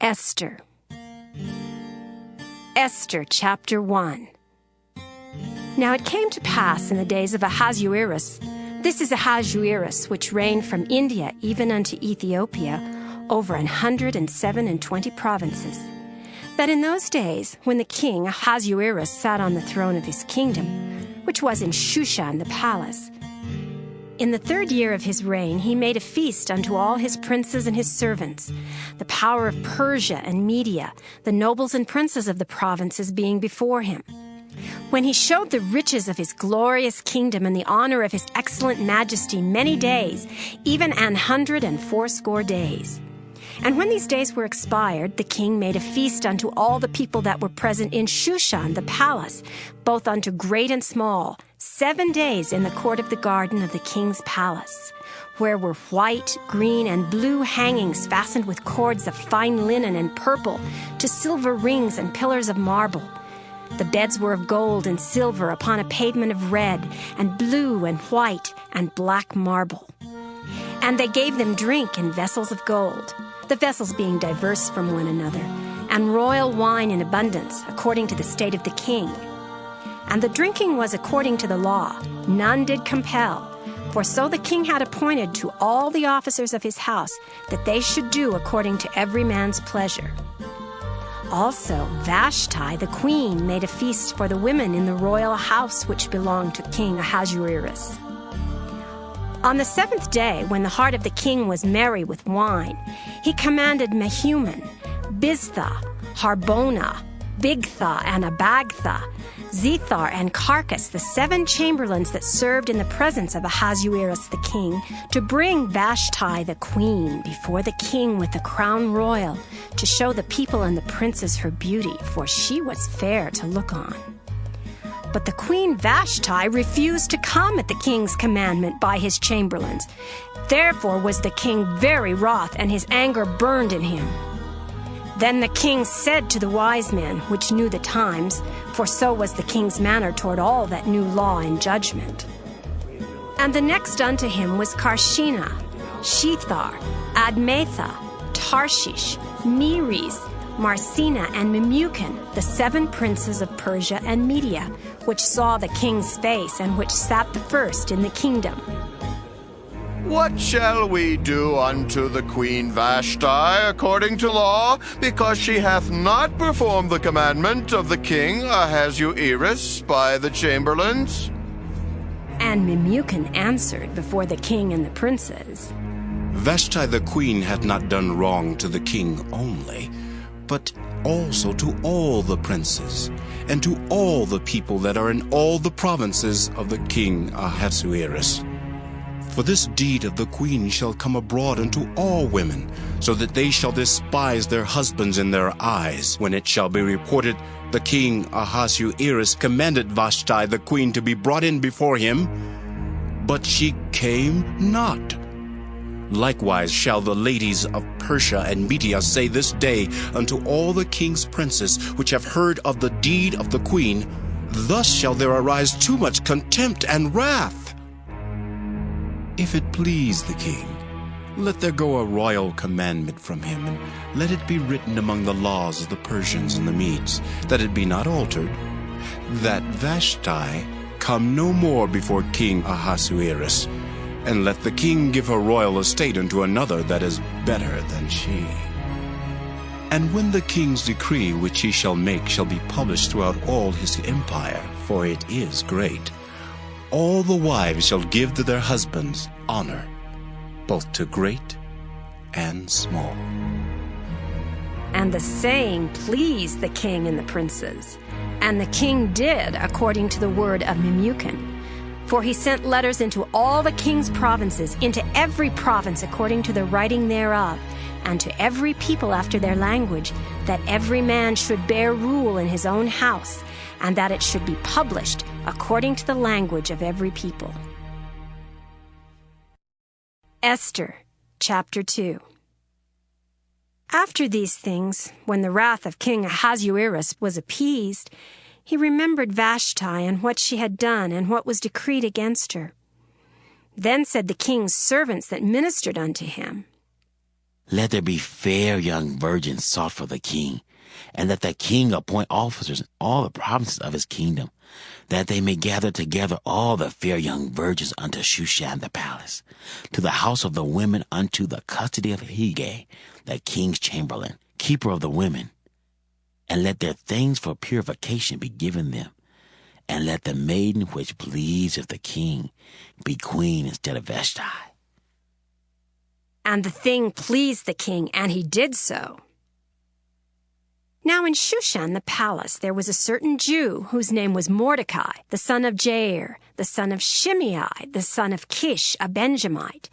Esther. Esther chapter 1. Now it came to pass in the days of Ahasuerus, this is Ahasuerus, which reigned from India even unto Ethiopia, over 127 provinces, that in those days, when the king Ahasuerus sat on the throne of his kingdom, which was in Shushan the palace, in the 3rd year of his reign, he made a feast unto all his princes and his servants, the power of Persia and Media, the nobles and princes of the provinces being before him. When he showed the riches of his glorious kingdom and the honor of his excellent majesty many days, even 180 days. And when these days were expired, the king made a feast unto all the people that were present in Shushan the palace, both unto great and small, 7 days in the court of the garden of the king's palace, where were white, green, and blue hangings fastened with cords of fine linen and purple to silver rings and pillars of marble. The beds were of gold and silver upon a pavement of red and blue and white and black marble. And they gave them drink in vessels of gold, the vessels being diverse from one another, and royal wine in abundance, according to the state of the king. And the drinking was according to the law, none did compel, for so the king had appointed to all the officers of his house that they should do according to every man's pleasure. Also Vashti the queen made a feast for the women in the royal house which belonged to King Ahasuerus. On the 7th day, when the heart of the king was merry with wine, he commanded Mehuman, Biztha, Harbona, Bigtha, and Abagtha, Zethar, and Carcas, the 7 chamberlains that served in the presence of Ahasuerus the king, to bring Vashti the queen before the king with the crown royal, to show the people and the princes her beauty, for she was fair to look on. But the queen Vashti refused to come at the king's commandment by his chamberlains. Therefore was the king very wroth, and his anger burned in him. Then the king said to the wise men, which knew the times, for so was the king's manner toward all that knew law and judgment. And the next unto him was Karshena, Shethar, Admatha, Tarshish, Meres, Marcina, and Memucan, the 7 princes of Persia and Media, which saw the king's face, and which sat the first in the kingdom. What shall we do unto the queen Vashti according to law, because she hath not performed the commandment of the king Ahasuerus by the chamberlains? And Memucan answered before the king and the princes, Vashti the queen hath not done wrong to the king only, but also to all the princes, and to all the people that are in all the provinces of the king Ahasuerus. For this deed of the queen shall come abroad unto all women, so that they shall despise their husbands in their eyes, when it shall be reported, the king Ahasuerus commanded Vashti the queen to be brought in before him, but she came not. Likewise shall the ladies of Persia and Media say this day unto all the king's princes which have heard of the deed of the queen, thus shall there arise too much contempt and wrath. If it please the king, let there go a royal commandment from him, and let it be written among the laws of the Persians and the Medes, that it be not altered, that Vashti come no more before King Ahasuerus, and let the king give her royal estate unto another that is better than she. And when the king's decree which he shall make shall be published throughout all his empire, for it is great, all the wives shall give to their husbands honor, both to great and small. And the saying pleased the king and the princes. And the king did according to the word of Memucan. For he sent letters into all the king's provinces, into every province according to the writing thereof, and to every people after their language, that every man should bear rule in his own house, and that it should be published according to the language of every people. Esther, chapter 2. After these things, when the wrath of King Ahasuerus was appeased, he remembered Vashti and what she had done and what was decreed against her. Then said the king's servants that ministered unto him, Let there be fair young virgins sought for the king, and let the king appoint officers in all the provinces of his kingdom, that they may gather together all the fair young virgins unto Shushan the palace, to the house of the women unto the custody of Hegai, the king's chamberlain, keeper of the women. And let their things for purification be given them, and let the maiden which pleaseth the king be queen instead of Vashti. And the thing pleased the king, and he did so. Now in Shushan the palace there was a certain Jew whose name was Mordecai, the son of Jair, the son of Shimei, the son of Kish, a Benjamite,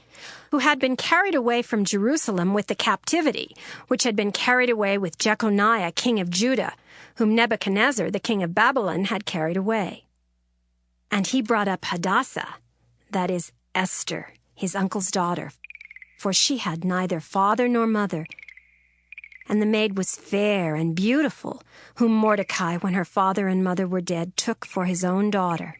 who had been carried away from Jerusalem with the captivity, which had been carried away with Jeconiah, king of Judah, whom Nebuchadnezzar, the king of Babylon, had carried away. And he brought up Hadassah, that is, Esther, his uncle's daughter, for she had neither father nor mother. And the maid was fair and beautiful, whom Mordecai, when her father and mother were dead, took for his own daughter.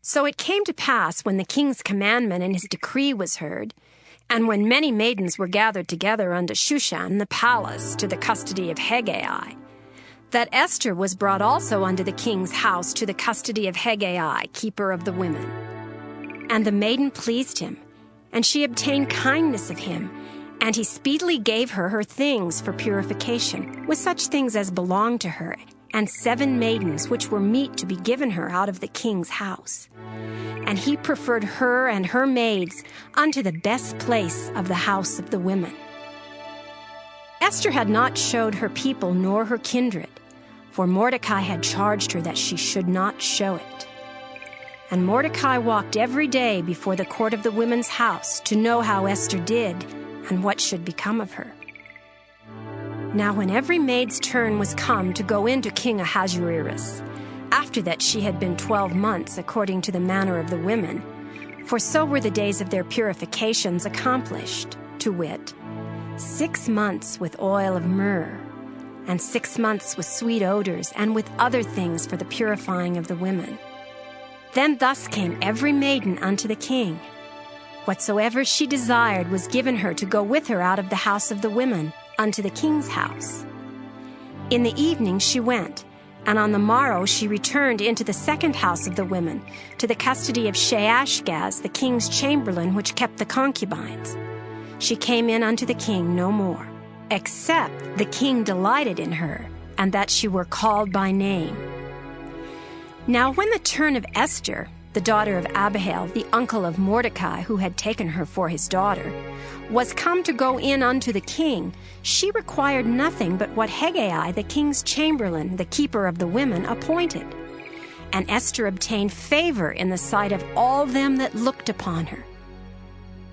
So it came to pass, when the king's commandment and his decree was heard, and when many maidens were gathered together unto Shushan the palace to the custody of Hegai, that Esther was brought also unto the king's house to the custody of Hegai, keeper of the women. And the maiden pleased him, and she obtained kindness of him, and he speedily gave her her things for purification, with such things as belonged to her, and 7 maidens which were meet to be given her out of the king's house. And he preferred her and her maids unto the best place of the house of the women. Esther had not showed her people nor her kindred, for Mordecai had charged her that she should not show it. And Mordecai walked every day before the court of the women's house to know how Esther did and what should become of her. Now when every maid's turn was come to go in to King Ahasuerus, after that she had been 12 months according to the manner of the women, for so were the days of their purifications accomplished, to wit, 6 months with oil of myrrh, and 6 months with sweet odors, and with other things for the purifying of the women. Then thus came every maiden unto the king. Whatsoever she desired was given her to go with her out of the house of the women unto the king's house. In the evening she went, and on the morrow she returned into the second house of the women, to the custody of Shaashgaz, the king's chamberlain, which kept the concubines. She came in unto the king no more, except the king delighted in her, and that she were called by name. Now when the turn of Esther, the daughter of Abihail, the uncle of Mordecai, who had taken her for his daughter, was come to go in unto the king, she required nothing but what Hegai, the king's chamberlain, the keeper of the women, appointed. And Esther obtained favor in the sight of all them that looked upon her.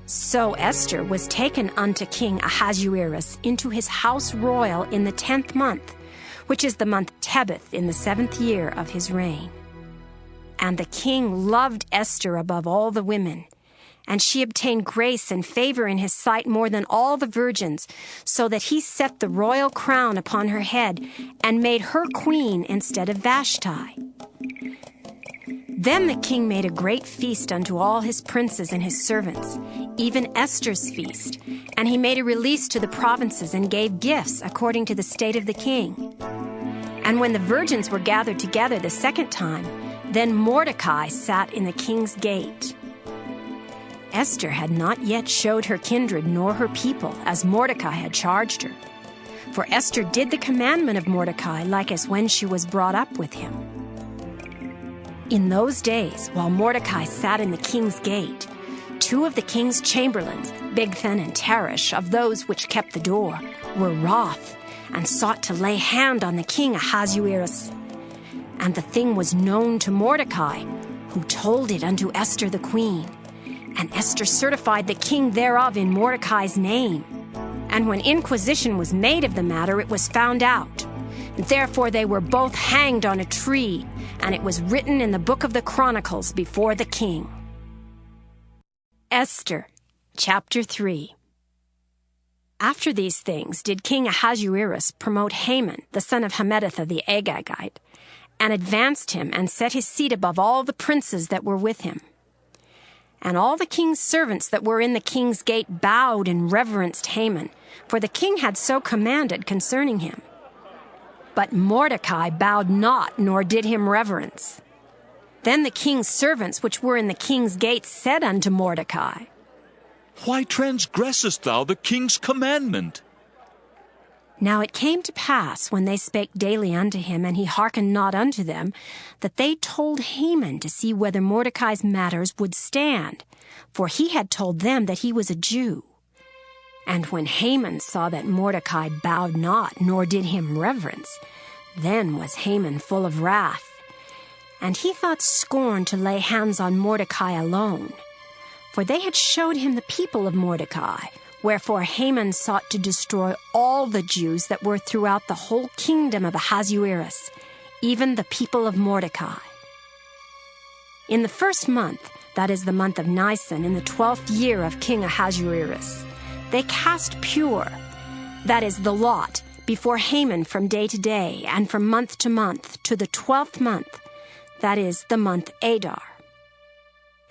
So Esther was taken unto King Ahasuerus into his house royal in the 10th month, which is the month Tebeth, in the 7th year of his reign. And the king loved Esther above all the women, and she obtained grace and favor in his sight more than all the virgins, so that he set the royal crown upon her head and made her queen instead of Vashti. Then the king made a great feast unto all his princes and his servants, even Esther's feast, and he made a release to the provinces and gave gifts according to the state of the king. And when the virgins were gathered together the second time, then Mordecai sat in the king's gate. Esther had not yet showed her kindred nor her people, as Mordecai had charged her. For Esther did the commandment of Mordecai, like as when she was brought up with him. In those days, while Mordecai sat in the king's gate, 2 of the king's chamberlains, Bigthan and Teresh, of those which kept the door, were wroth, and sought to lay hand on the king Ahasuerus. And the thing was known to Mordecai, who told it unto Esther the queen. And Esther certified the king thereof in Mordecai's name. And when inquisition was made of the matter, it was found out. Therefore they were both hanged on a tree, and it was written in the book of the Chronicles before the king. Esther, chapter 3. After these things did King Ahasuerus promote Haman, the son of Hammedatha the Agagite, and advanced him and set his seat above all the princes that were with him. And all the king's servants that were in the king's gate bowed and reverenced Haman, for the king had so commanded concerning him. But Mordecai bowed not, nor did him reverence. Then the king's servants which were in the king's gate said unto Mordecai, Why transgressest thou the king's commandment? Now it came to pass, when they spake daily unto him, and he hearkened not unto them, that they told Haman to see whether Mordecai's matters would stand, for he had told them that he was a Jew. And when Haman saw that Mordecai bowed not, nor did him reverence, then was Haman full of wrath. And he thought scorn to lay hands on Mordecai alone, for they had showed him the people of Mordecai. Wherefore Haman sought to destroy all the Jews that were throughout the whole kingdom of Ahasuerus, even the people of Mordecai. In the 1st month, that is the month of Nisan, in the 12th year of King Ahasuerus, they cast pure, that is the lot, before Haman from day to day, and from month to month, to the 12th month, that is the month Adar.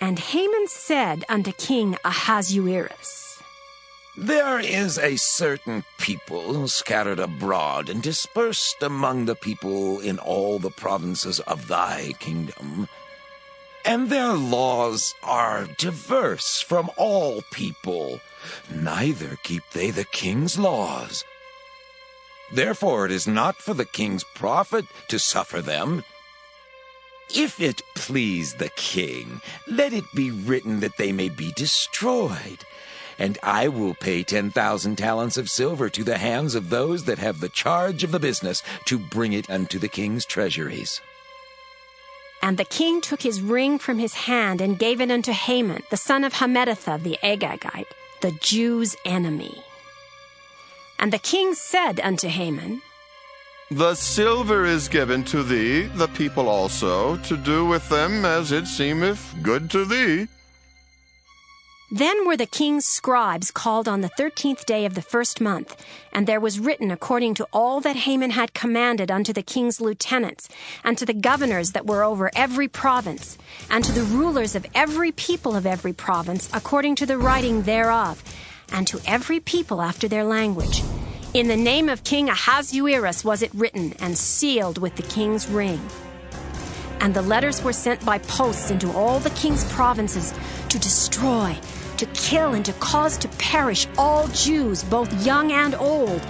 And Haman said unto King Ahasuerus, There is a certain people scattered abroad and dispersed among the people in all the provinces of thy kingdom, and their laws are diverse from all people, neither keep they the king's laws. Therefore it is not for the king's profit to suffer them. If it please the king, let it be written that they may be destroyed. And I will pay 10,000 talents of silver to the hands of those that have the charge of the business, to bring it unto the king's treasuries. And the king took his ring from his hand, and gave it unto Haman, the son of Hammedatha the Agagite, the Jews' enemy. And the king said unto Haman, The silver is given to thee, the people also, to do with them as it seemeth good to thee. Then were the king's scribes called on the 13th day of the 1st month, and there was written according to all that Haman had commanded unto the king's lieutenants, and to the governors that were over every province, and to the rulers of every people of every province, according to the writing thereof, and to every people after their language. In the name of King Ahasuerus was it written, and sealed with the king's ring. And the letters were sent by posts into all the king's provinces, to destroy, to kill, and to cause to perish all Jews, both young and old,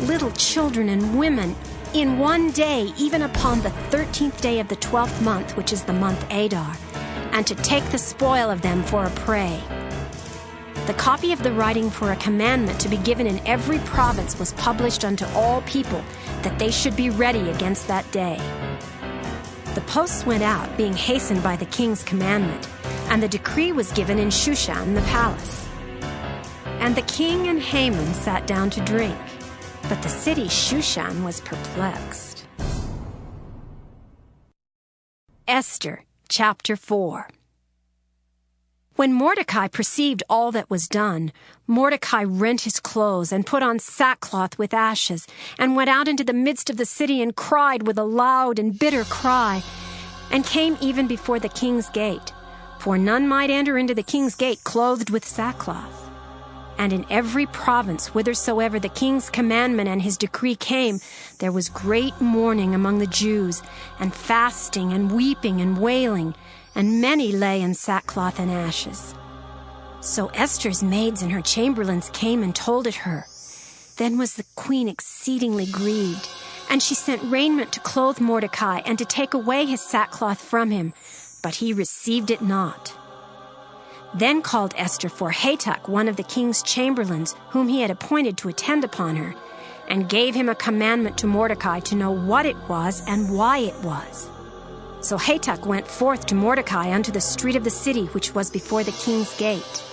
little children and women, in one day, even upon the 13th day of the 12th month, which is the month Adar, and to take the spoil of them for a prey. The copy of the writing for a commandment to be given in every province was published unto all people, that they should be ready against that day. The posts went out, being hastened by the king's commandment, and the decree was given in Shushan the palace. And the king and Haman sat down to drink, but the city Shushan was perplexed. Esther, chapter 4. When Mordecai perceived all that was done, Mordecai rent his clothes and put on sackcloth with ashes, and went out into the midst of the city and cried with a loud and bitter cry, and came even before the king's gate. For none might enter into the king's gate clothed with sackcloth. And in every province whithersoever the king's commandment and his decree came, there was great mourning among the Jews, and fasting and weeping and wailing, and many lay in sackcloth and ashes. So Esther's maids and her chamberlains came and told it her. Then was the queen exceedingly grieved, and she sent raiment to clothe Mordecai, and to take away his sackcloth from him, but he received it not. Then called Esther for Hatach, one of the king's chamberlains, whom he had appointed to attend upon her, and gave him a commandment to Mordecai to know what it was and why it was. So Hatach went forth to Mordecai unto the street of the city, which was before the king's gate.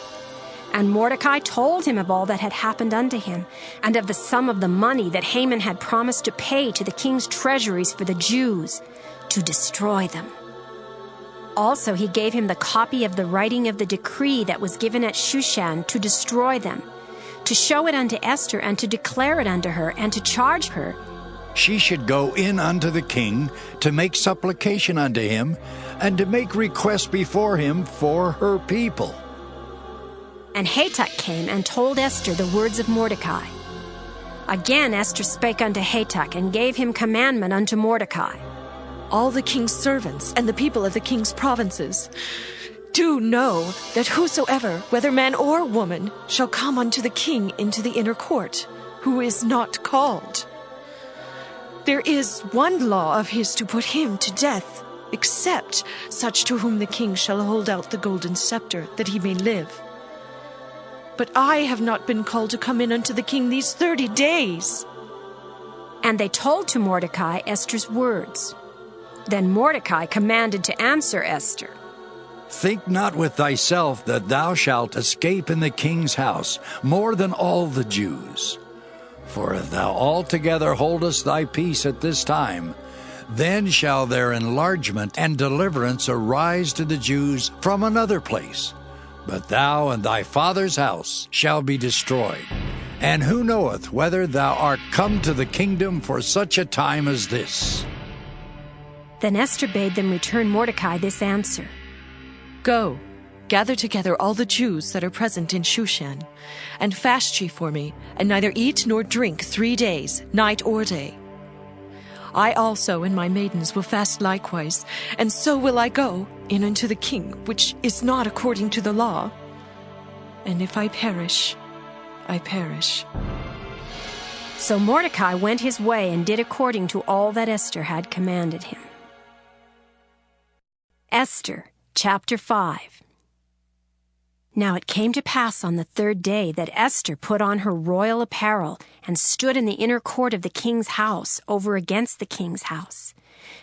And Mordecai told him of all that had happened unto him, and of the sum of the money that Haman had promised to pay to the king's treasuries for the Jews, to destroy them. Also he gave him the copy of the writing of the decree that was given at Shushan to destroy them, to show it unto Esther, and to declare it unto her, and to charge her, she should go in unto the king to make supplication unto him, and to make request before him for her people. And Hatach came and told Esther the words of Mordecai. Again Esther spake unto Hatach, and gave him commandment unto Mordecai. All the king's servants and the people of the king's provinces, do know that whosoever, whether man or woman, shall come unto the king into the inner court, who is not called, there is one law of his to put him to death, except such to whom the king shall hold out the golden scepter, that he may live. But I have not been called to come in unto the king these 30 days. And they told to Mordecai Esther's words. Then Mordecai commanded to answer Esther. Think not with thyself that thou shalt escape in the king's house more than all the Jews. For if thou altogether holdest thy peace at this time, then shall their enlargement and deliverance arise to the Jews from another place. But thou and thy father's house shall be destroyed. And who knoweth whether thou art come to the kingdom for such a time as this? Then Esther bade them return Mordecai this answer. Go, gather together all the Jews that are present in Shushan, and fast ye for me, and neither eat nor drink 3 days, night or day. I also and my maidens will fast likewise, and so will I go in unto the king, which is not according to the law. And if I perish, I perish. So Mordecai went his way and did according to all that Esther had commanded him. Esther, chapter 5. Now it came to pass on the 3rd day that Esther put on her royal apparel and stood in the inner court of the king's house over against the king's house.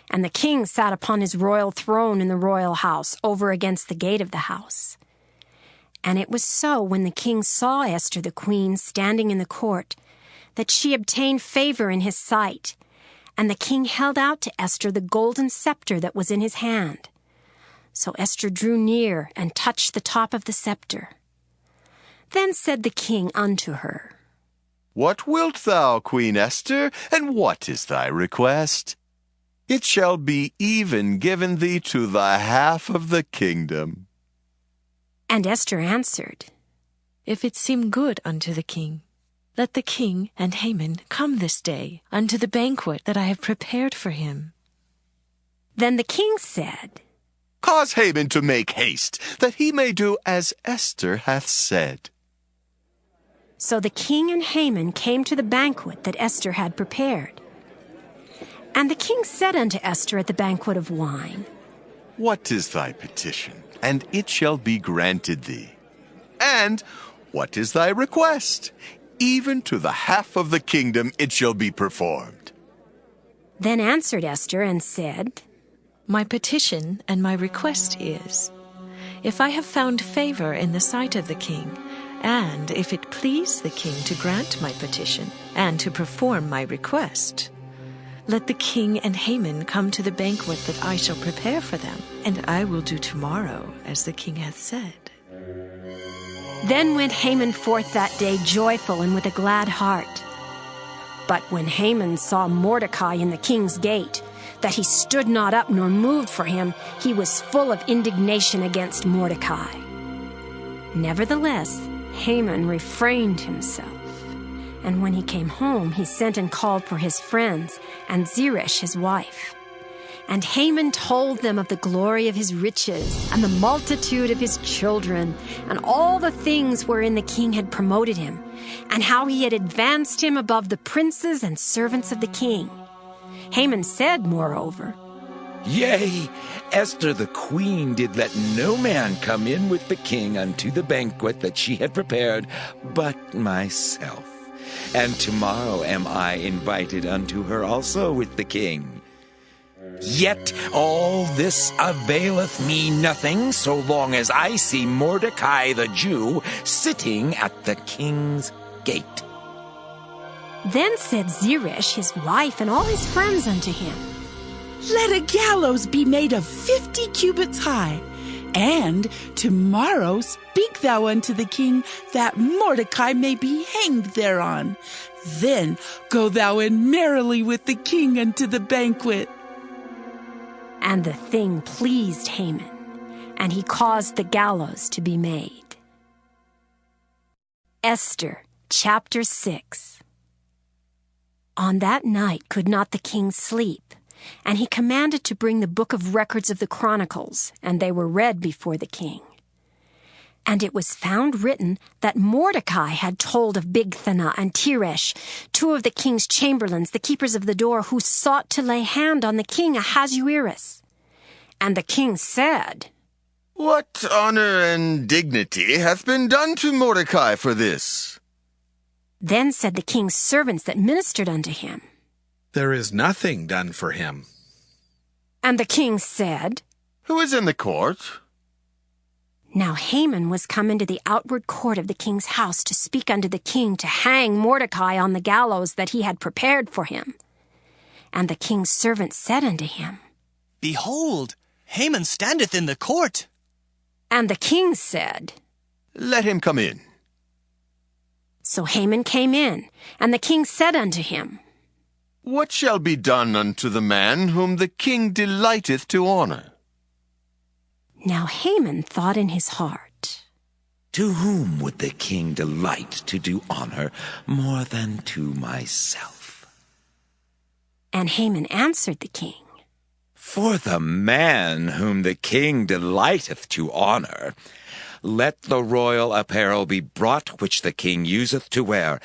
And the king sat upon his royal throne in the royal house over against the gate of the house. And it was so, when the king saw Esther the queen standing in the court, that she obtained favor in his sight. And the king held out to Esther the golden scepter that was in his hand. So Esther drew near and touched the top of the scepter. Then said the king unto her, What wilt thou, Queen Esther, and what is thy request? It shall be even given thee to the half of the kingdom. And Esther answered, If it seem good unto the king, let the king and Haman come this day unto the banquet that I have prepared for him. Then the king said, Cause Haman to make haste, that he may do as Esther hath said. So the king and Haman came to the banquet that Esther had prepared. And the king said unto Esther at the banquet of wine, What is thy petition? And it shall be granted thee. And what is thy request? Even to the half of the kingdom it shall be performed. Then answered Esther and said, My petition and my request is, if I have found favor in the sight of the king, and if it please the king to grant my petition and to perform my request, let the king and Haman come to the banquet that I shall prepare for them, and I will do tomorrow as the king hath said. Then went Haman forth that day joyful and with a glad heart. But when Haman saw Mordecai in the king's gate, that he stood not up nor moved for him, he was full of indignation against Mordecai. Nevertheless, Haman refrained himself. And when he came home, he sent and called for his friends and Zeresh his wife. And Haman told them of the glory of his riches and the multitude of his children and all the things wherein the king had promoted him, and how he had advanced him above the princes and servants of the king. Haman said, moreover, Yea, Esther the queen did let no man come in with the king unto the banquet that she had prepared, but myself. And tomorrow am I invited unto her also with the king. Yet all this availeth me nothing, so long as I see Mordecai the Jew sitting at the king's gate. Then said Zeresh his wife and all his friends unto him, Let a gallows be made of 50 cubits high, and tomorrow speak thou unto the king, that Mordecai may be hanged thereon. Then go thou in merrily with the king unto the banquet. And the thing pleased Haman, and he caused the gallows to be made. Esther, chapter 6. On that night could not the king sleep, and he commanded to bring the book of records of the Chronicles, and they were read before the king. And it was found written that Mordecai had told of Bigthana and Teresh, two of the king's chamberlains, the keepers of the door, who sought to lay hand on the king Ahasuerus. And the king said, What honor and dignity hath been done to Mordecai for this? Then said the king's servants that ministered unto him, There is nothing done for him. And the king said, Who is in the court? Now Haman was come into the outward court of the king's house to speak unto the king to hang Mordecai on the gallows that he had prepared for him. And the king's servant said unto him, Behold, Haman standeth in the court. And the king said, Let him come in. So Haman came in, and the king said unto him, What shall be done unto the man whom the king delighteth to honor? Now Haman thought in his heart, To whom would the king delight to do honor more than to myself? And Haman answered the king, For the man whom the king delighteth to honor, let the royal apparel be brought which the king useth to wear,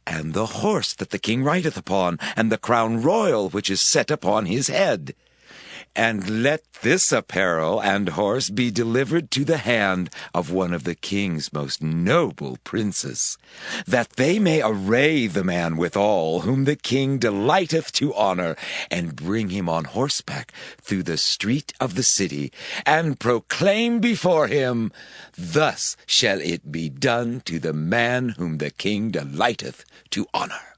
and the horse that the king rideth upon, and the crown royal which is set upon his head. And let this apparel and horse be delivered to the hand of one of the king's most noble princes, that they may array the man withal whom the king delighteth to honor, and bring him on horseback through the street of the city, and proclaim before him, Thus shall it be done to the man whom the king delighteth to honor.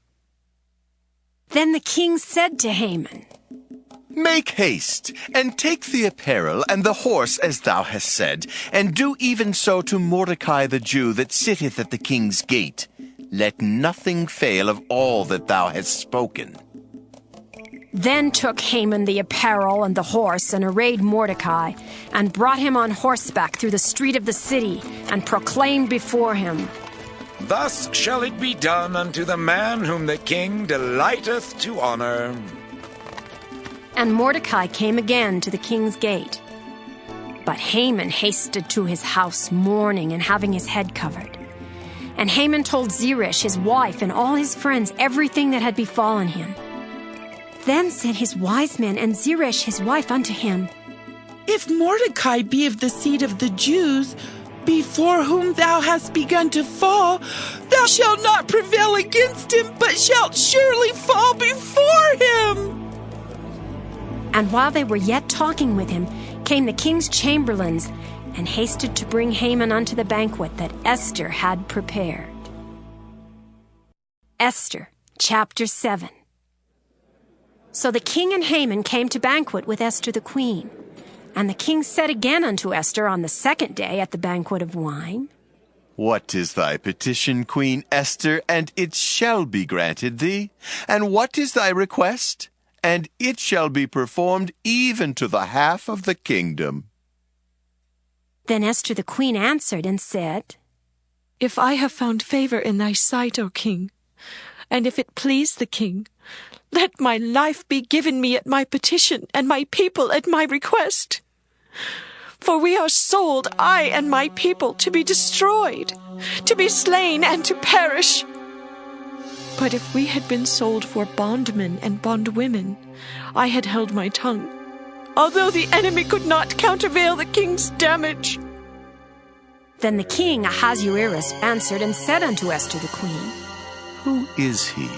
Then the king said to Haman, Make haste, and take the apparel and the horse as thou hast said, and do even so to Mordecai the Jew that sitteth at the king's gate. Let nothing fail of all that thou hast spoken. Then took Haman the apparel and the horse, and arrayed Mordecai, and brought him on horseback through the street of the city, and proclaimed before him, Thus shall it be done unto the man whom the king delighteth to honor. And Mordecai came again to the king's gate. But Haman hasted to his house mourning and having his head covered. And Haman told Zeresh his wife and all his friends everything that had befallen him. Then said his wise men and Zeresh his wife unto him, If Mordecai be of the seed of the Jews, before whom thou hast begun to fall, thou shalt not prevail against him, but shalt surely fall before him. And while they were yet talking with him, came the king's chamberlains, and hasted to bring Haman unto the banquet that Esther had prepared. Esther, chapter 7. So the king and Haman came to banquet with Esther the queen. And the king said again unto Esther on the second day at the banquet of wine, What is thy petition, Queen Esther, and it shall be granted thee? And what is thy request? And it shall be performed even to the half of the kingdom. Then Esther the queen answered and said, If I have found favor in thy sight, O king, and if it please the king, let my life be given me at my petition, and my people at my request. For we are sold, I and my people, to be destroyed, to be slain, and to perish. But if we had been sold for bondmen and bondwomen, I had held my tongue, although the enemy could not countervail the king's damage. Then the king Ahasuerus answered and said unto Esther the queen, Who is he,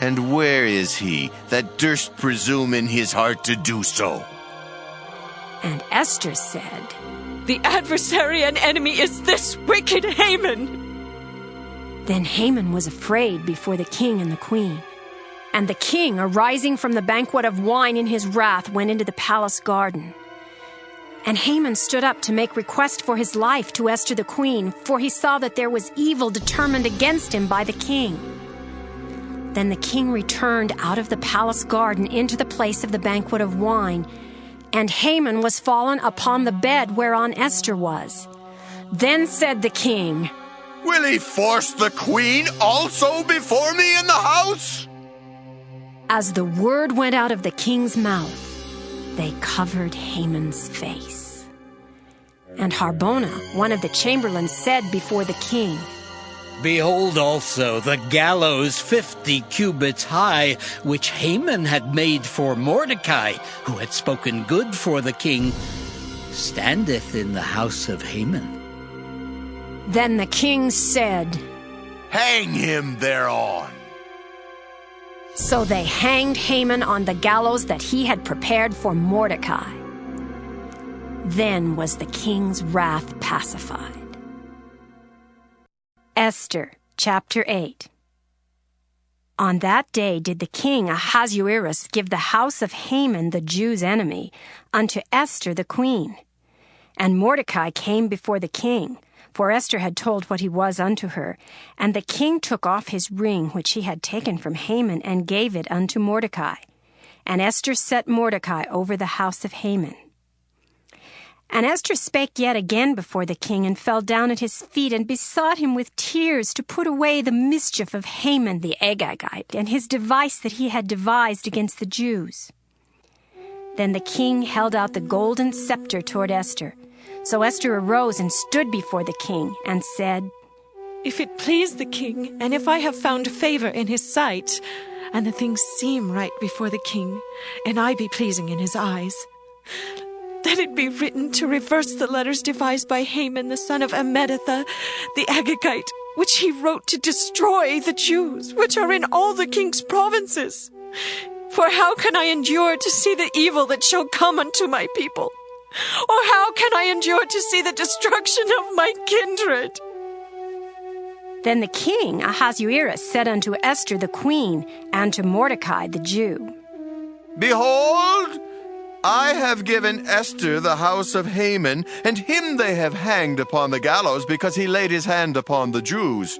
and where is he, that durst presume in his heart to do so? And Esther said, The adversary and enemy is this wicked Haman. Then Haman was afraid before the king and the queen. And the king, arising from the banquet of wine in his wrath, went into the palace garden. And Haman stood up to make request for his life to Esther the queen, for he saw that there was evil determined against him by the king. Then the king returned out of the palace garden into the place of the banquet of wine, and Haman was fallen upon the bed whereon Esther was. Then said the king, Will he force the queen also before me in the house? As the word went out of the king's mouth, they covered Haman's face. And Harbona, one of the chamberlains, said before the king, Behold also the gallows 50 cubits high, which Haman had made for Mordecai, who had spoken good for the king, standeth in the house of Haman. Then the king said, Hang him thereon. So they hanged Haman on the gallows that he had prepared for Mordecai. Then was the king's wrath pacified. Esther, chapter 8. On that day did the king Ahasuerus give the house of Haman the Jews' enemy unto Esther the queen. And Mordecai came before the king, for Esther had told what he was unto her. And the king took off his ring which he had taken from Haman, and gave it unto Mordecai. And Esther set Mordecai over the house of Haman. And Esther spake yet again before the king, and fell down at his feet, and besought him with tears to put away the mischief of Haman the Agagite, and his device that he had devised against the Jews. Then the king held out the golden scepter toward Esther. So Esther arose and stood before the king, and said, If it please the king, and if I have found favor in his sight, and the things seem right before the king, and I be pleasing in his eyes, let it be written to reverse the letters devised by Haman the son of Ammedatha, the Agagite, which he wrote to destroy the Jews, which are in all the king's provinces. For how can I endure to see the evil that shall come unto my people? Or how can I endure to see the destruction of my kindred? Then the king Ahasuerus said unto Esther the queen, and to Mordecai the Jew, Behold, I have given Esther the house of Haman, and him they have hanged upon the gallows, because he laid his hand upon the Jews.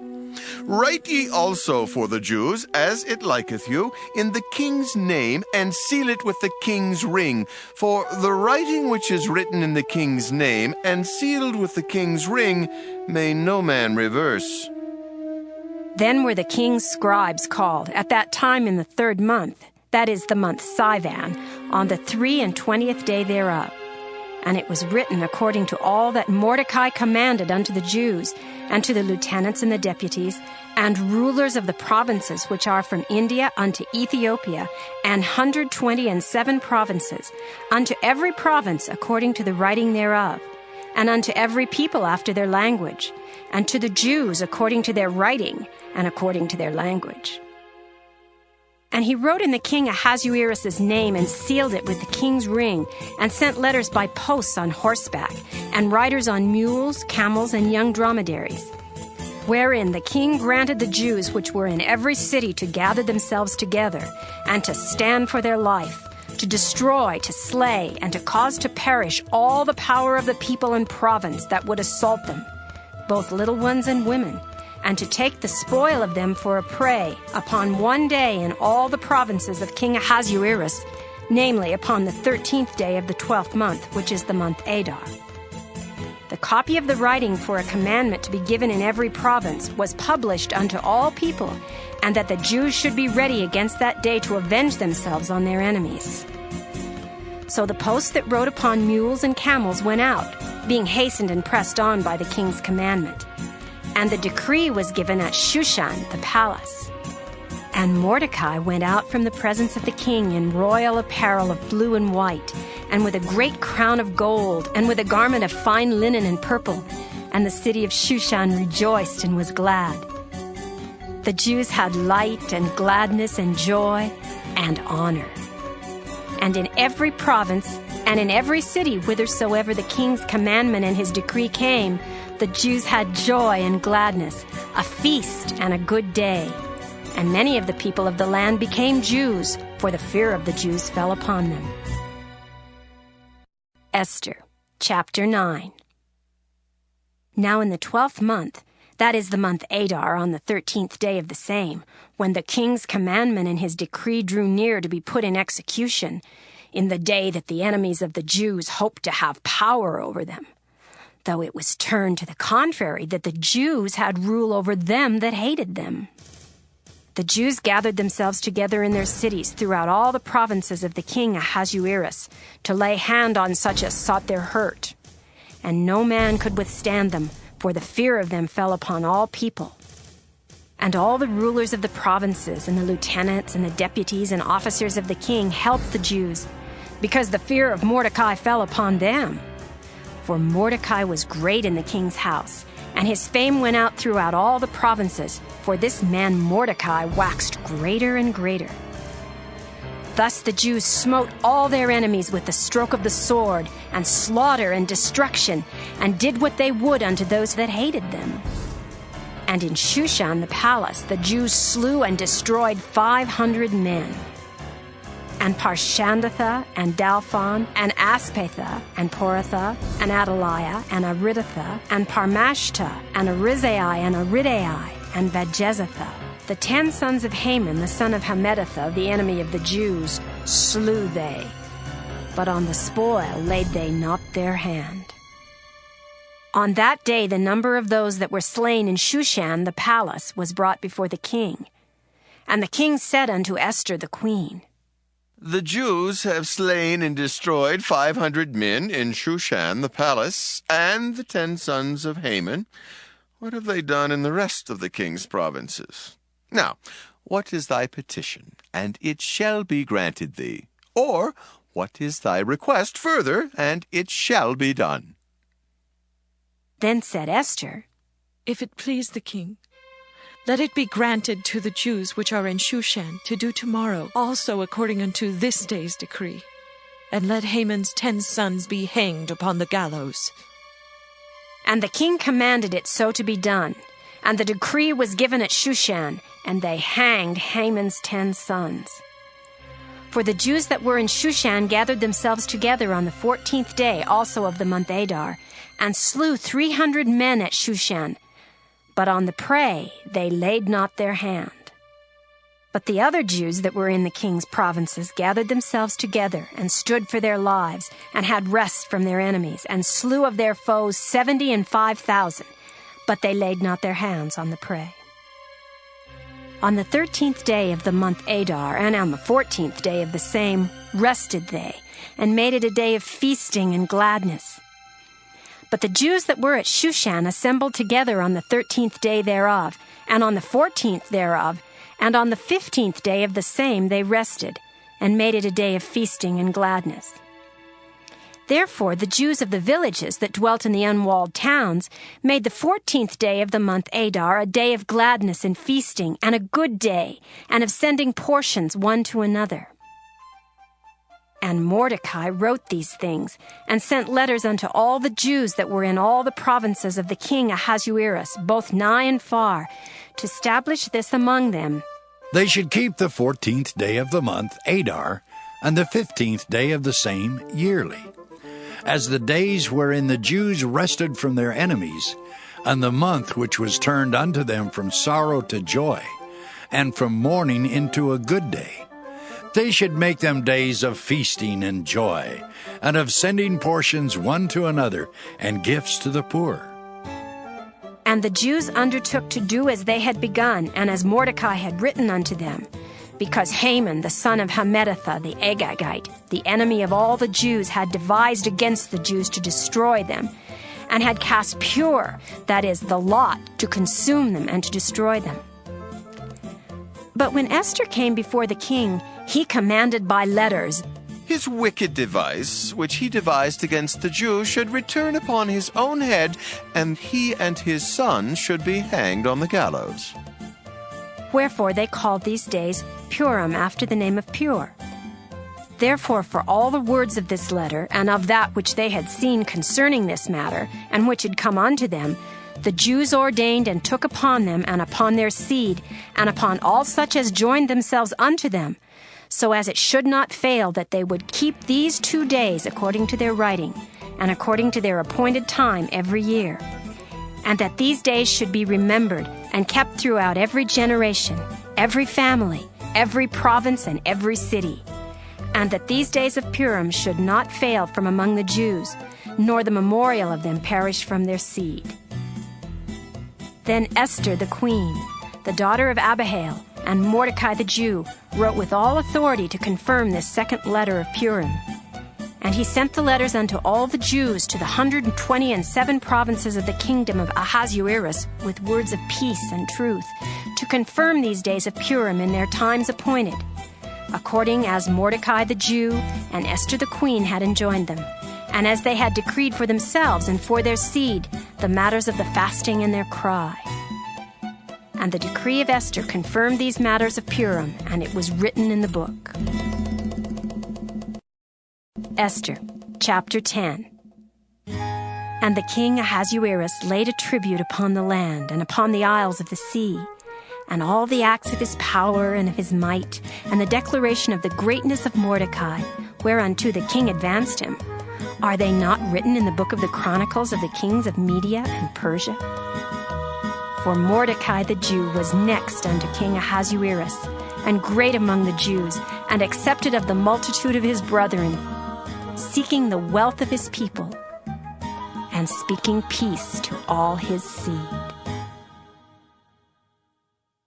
Write ye also for the Jews, as it liketh you, in the king's name, and seal it with the king's ring. For the writing which is written in the king's name, and sealed with the king's ring, may no man reverse. Then were the king's scribes called at that time in the 3rd month, that is the month Sivan, on the 23rd day thereof. And it was written according to all that Mordecai commanded unto the Jews, and to the lieutenants and the deputies, and rulers of the provinces which are from India unto Ethiopia, and 127 provinces, unto every province according to the writing thereof, and unto every people after their language, and to the Jews according to their writing, and according to their language. And he wrote in the king Ahasuerus' name, and sealed it with the king's ring, and sent letters by posts on horseback, and riders on mules, camels, and young dromedaries, wherein the king granted the Jews which were in every city to gather themselves together, and to stand for their life, to destroy, to slay, and to cause to perish all the power of the people and province that would assault them, both little ones and women, and to take the spoil of them for a prey upon one day in all the provinces of King Ahasuerus, namely upon the 13th day of the 12th month, which is the month Adar. The copy of the writing for a commandment to be given in every province was published unto all people, and that the Jews should be ready against that day to avenge themselves on their enemies. So the posts that rode upon mules and camels went out, being hastened and pressed on by the king's commandment. And the decree was given at Shushan, the palace. And Mordecai went out from the presence of the king in royal apparel of blue and white, and with a great crown of gold, and with a garment of fine linen and purple. And the city of Shushan rejoiced and was glad. The Jews had light and gladness and joy and honor. And in every province and in every city whithersoever the king's commandment and his decree came, the Jews had joy and gladness, a feast and a good day. And many of the people of the land became Jews, for the fear of the Jews fell upon them. Esther, chapter 9. Now in the 12th month, That is the month Adar, on the 13th day of the same, when the king's commandment and his decree drew near to be put in execution, in the day that the enemies of the Jews hoped to have power over them, though it was turned to the contrary, that the Jews had rule over them that hated them. The Jews gathered themselves together in their cities throughout all the provinces of the king Ahasuerus to lay hand on such as sought their hurt. And no man could withstand them, for the fear of them fell upon all people. And all the rulers of the provinces and the lieutenants and the deputies and officers of the king helped the Jews, because the fear of Mordecai fell upon them. For Mordecai was great in the king's house, and his fame went out throughout all the provinces, for this man Mordecai waxed greater and greater. Thus the Jews smote all their enemies with the stroke of the sword, and slaughter and destruction, and did what they would unto those that hated them. And in Shushan the palace the Jews slew and destroyed 500 men. And Parshandatha, and Dalphon, and Aspatha, and Poratha, and Adaliah, and Aridatha, and Parmashta, and Arizai, and Aridai, and Vajezatha, the 10 sons of Haman, the son of Hammedatha, the enemy of the Jews, slew they. But on the spoil laid they not their hand. On that day the number of those that were slain in Shushan the palace was brought before the king. And the king said unto Esther the queen, The Jews have slain and destroyed 500 men in Shushan the palace, and the 10 sons of Haman. What have they done in the rest of the king's provinces? Now, what is thy petition, and it shall be granted thee? Or, what is thy request further, and it shall be done? Then said Esther, If it please the king, let it be granted to the Jews which are in Shushan to do tomorrow also according unto this day's decree, and let Haman's 10 sons be hanged upon the gallows. And the king commanded it so to be done, and the decree was given at Shushan, and they hanged Haman's 10 sons. For the Jews that were in Shushan gathered themselves together on the 14th day also of the month Adar, and slew 300 men at Shushan, but on the prey they laid not their hand. But the other Jews that were in the king's provinces gathered themselves together, and stood for their lives, and had rest from their enemies, and slew of their foes 75,000, but they laid not their hands on the prey. On the 13th day of the month Adar, and on the 14th day of the same, rested they, and made it a day of feasting and gladness. But the Jews that were at Shushan assembled together on the 13th day thereof, and on the 14th thereof, and on the 15th day of the same they rested, and made it a day of feasting and gladness. Therefore the Jews of the villages that dwelt in the unwalled towns made the 14th day of the month Adar a day of gladness and feasting, and a good day, and of sending portions one to another. And Mordecai wrote these things, and sent letters unto all the Jews that were in all the provinces of the king Ahasuerus, both nigh and far, to establish this among them. They should keep the 14th day of the month Adar, and the 15th day of the same yearly, as the days wherein the Jews rested from their enemies, and the month which was turned unto them from sorrow to joy, and from mourning into a good day. They should make them days of feasting and joy, and of sending portions one to another, and gifts to the poor. And the Jews undertook to do as they had begun, and as Mordecai had written unto them, because Haman the son of Hammedatha the Agagite, the enemy of all the Jews, had devised against the Jews to destroy them, and had cast pur, that is, the lot, to consume them and to destroy them. But when Esther came before the king, he commanded by letters, His wicked device, which he devised against the Jews, should return upon his own head, and he and his sons should be hanged on the gallows. Wherefore they called these days Purim, after the name of Pur. Therefore for all the words of this letter, and of that which they had seen concerning this matter, and which had come unto them, the Jews ordained and took upon them, and upon their seed, and upon all such as joined themselves unto them, so as it should not fail that they would keep these 2 days according to their writing, and according to their appointed time every year. and that these days should be remembered and kept throughout every generation, every family, every province, and every city, and that these days of Purim should not fail from among the Jews, nor the memorial of them perish from their seed. Then Esther the queen, the daughter of Abihail, and Mordecai the Jew wrote with all authority to confirm this second letter of Purim. And he sent the letters unto all the Jews to the 127 provinces of the kingdom of Ahasuerus with words of peace and truth, to confirm these days of Purim in their times appointed, according as Mordecai the Jew and Esther the queen had enjoined them, and as they had decreed for themselves and for their seed the matters of the fasting and their cry. And the decree of Esther confirmed these matters of Purim, and it was written in the book. Esther, chapter 10. And the king Ahasuerus laid a tribute upon the land and upon the isles of the sea, and all the acts of his power and of his might, and the declaration of the greatness of Mordecai, whereunto the king advanced him. Are they not written in the book of the chronicles of the kings of Media and Persia? For Mordecai the Jew was next unto King Ahasuerus, and great among the Jews, and accepted of the multitude of his brethren, seeking the wealth of his people, and speaking peace to all his seed.